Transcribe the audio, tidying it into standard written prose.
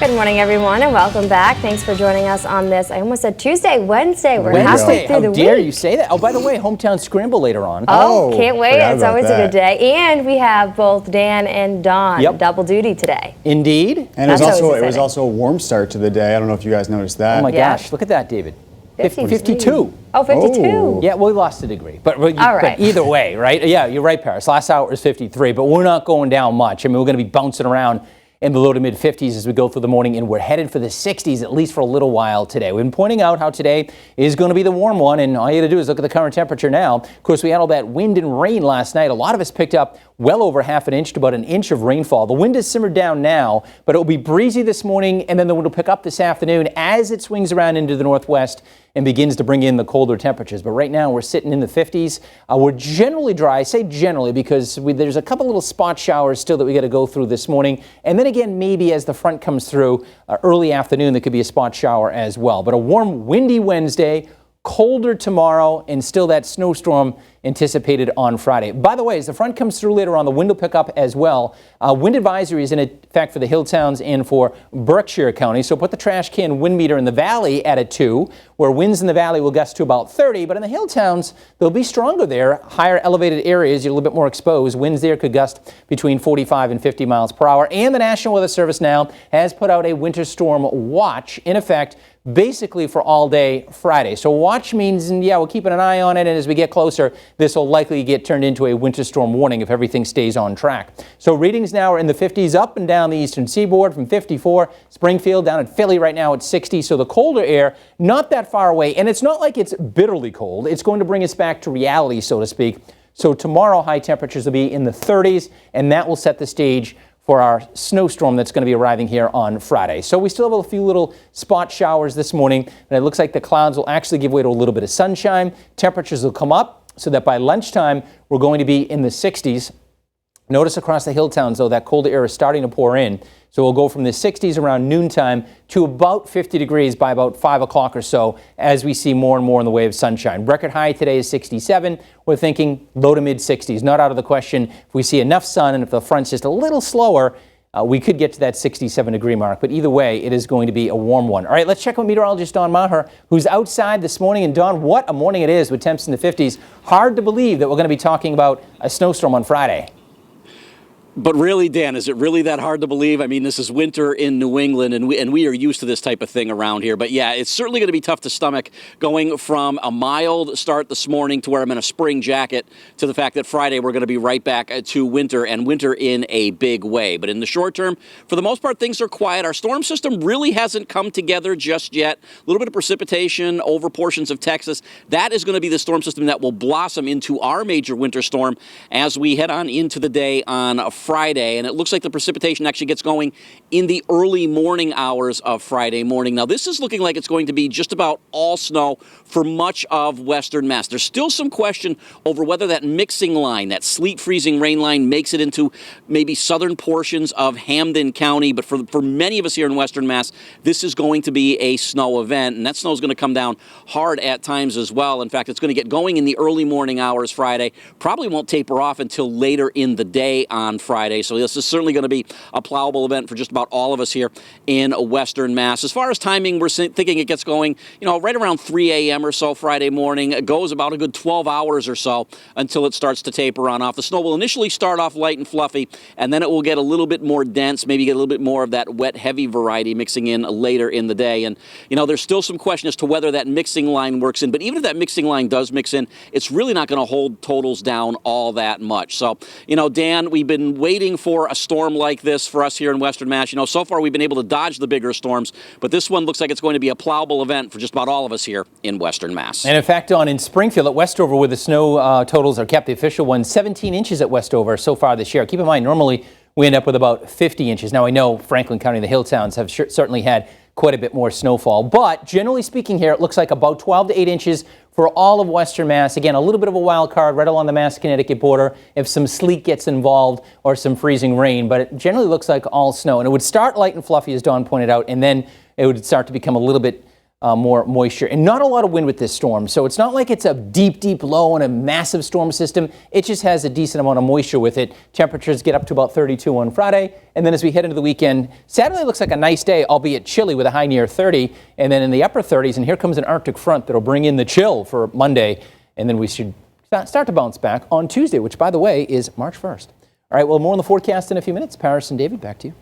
Good morning, everyone, and welcome back. Thanks for joining us on this, I almost said Tuesday, Wednesday. We're halfway through the week. How dare you say that? Oh, by the way, Hometown Scramble later on. Oh, can't wait. It's always a good day. And we have both Dan and Dawn double duty today. Indeed. And it was also a warm start to the day. I don't know if you guys noticed that. Oh my gosh, look at that, David. 52. Oh, 52. Oh. Yeah, well, we lost a degree. But right. Either way, right? Yeah, you're right, Paris. Last hour was 53, but we're not going down much. I mean, we're going to be bouncing around in the low to mid 50s as we go through the morning, and we're headed for the 60s at least for a little while today. We've been pointing out how today is going to be the warm one, and all you got to do is look at the current temperature now. Of course, we had all that wind and rain last night. A lot of us picked up well over half an inch to about an inch of rainfall. The wind has simmered down now, but it will be breezy this morning, and then the wind will pick up this afternoon as it swings around into the northwest and begins to bring in the colder temperatures. But right now we're sitting in the 50s. We're generally dry. I say generally because there's a couple little spot showers still that we got to go through this morning. And then again, maybe as the front comes through early afternoon, there could be a spot shower as well. But a warm, windy Wednesday, colder tomorrow, and still that snowstorm anticipated on Friday. By the way, as the front comes through later on, the wind will pick up as well. Wind advisory is in effect for the hill towns and for Berkshire County. So put the trash can wind meter in the valley at a 2, where winds in the valley will gust to about 30. But in the hill towns, they'll be stronger there. Higher elevated areas, you're a little bit more exposed. Winds there could gust between 45 and 50 miles per hour. And the National Weather Service now has put out a winter storm watch in effect basically for all day Friday. So watch means, yeah, we're keeping an eye on it, and as we get closer, this will likely get turned into a winter storm warning if everything stays on track. So readings now are in the 50s up and down the eastern seaboard from 54. Springfield down at Philly right now at 60. So the colder air, not that far away, and it's not like it's bitterly cold. It's going to bring us back to reality, so to speak. So tomorrow high temperatures will be in the 30s, and that will set the stage for our snowstorm that's going to be arriving here on Friday. So we still have a few little spot showers this morning, and it looks like the clouds will actually give way to a little bit of sunshine. Temperatures will come up so that by lunchtime we're going to be in the 60s. Notice across the hill towns, though, that colder air is starting to pour in. So we'll go from the 60s around noontime to about 50 degrees by about 5 o'clock or so as we see more and more in the way of sunshine. Record high today is 67. We're thinking low to mid 60s. Not out of the question. If we see enough sun and if the front's just a little slower, we could get to that 67 degree mark. But either way, it is going to be a warm one. All right, let's check with meteorologist Dawn Maher, who's outside this morning. And Dawn, what a morning it is with temps in the 50s. Hard to believe that we're going to be talking about a snowstorm on Friday. But really, Dan, is it really that hard to believe? I mean, this is winter in New England, and we are used to this type of thing around here. But yeah, it's certainly going to be tough to stomach going from a mild start this morning to where I'm in a spring jacket to the fact that Friday we're going to be right back to winter, and winter in a big way. But in the short term, for the most part, things are quiet. Our storm system really hasn't come together just yet. A little bit of precipitation over portions of Texas. That is going to be the storm system that will blossom into our major winter storm as we head on into the day on Friday, and it looks like the precipitation actually gets going in the early morning hours of Friday morning. Now, this is looking like it's going to be just about all snow for much of western Mass. There's still some question over whether that mixing line, that sleet freezing rain line, makes it into maybe southern portions of Hampden County, but for many of us here in western Mass, this is going to be a snow event, and that snow is going to come down hard at times as well. In fact, it's going to get going in the early morning hours Friday, probably won't taper off until later in the day on Friday. So this is certainly going to be a plowable event for just about all of us here in western Mass. As far as timing, we're thinking it gets going, right around 3 a.m. or so Friday morning. It goes about a good 12 hours or so until it starts to taper on off. The snow will initially start off light and fluffy, and then it will get a little bit more dense, maybe get a little bit more of that wet, heavy variety mixing in later in the day. And, there's still some question as to whether that mixing line works in. But even if that mixing line does mix in, it's really not going to hold totals down all that much. So, Dan, we've been waiting for a storm like this for us here in western Mass. So far we've been able to dodge the bigger storms, but this one looks like it's going to be a plowable event for just about all of us here in western Mass. And in fact, in Springfield at Westover, where the snow totals are kept, the official one, 17 inches at Westover so far this year. Keep in mind, normally we end up with about 50 inches. Now, I know Franklin County, the hill towns, have certainly had quite a bit more snowfall, but generally speaking here, it looks like about 12 to 8 inches for all of western Mass. Again, a little bit of a wild card right along the Mass-Connecticut border if some sleet gets involved or some freezing rain, but it generally looks like all snow. And it would start light and fluffy, as Dawn pointed out, and then it would start to become a little bit more moisture, and not a lot of wind with this storm. So it's not like it's a deep, deep low and a massive storm system. It just has a decent amount of moisture with it. Temperatures get up to about 32 on Friday. And then as we head into the weekend, Saturday looks like a nice day, albeit chilly with a high near 30. And then in the upper 30s, and here comes an Arctic front that'll bring in the chill for Monday. And then we should start to bounce back on Tuesday, which, by the way, is March 1st. All right, well, more on the forecast in a few minutes. Paris and David, back to you.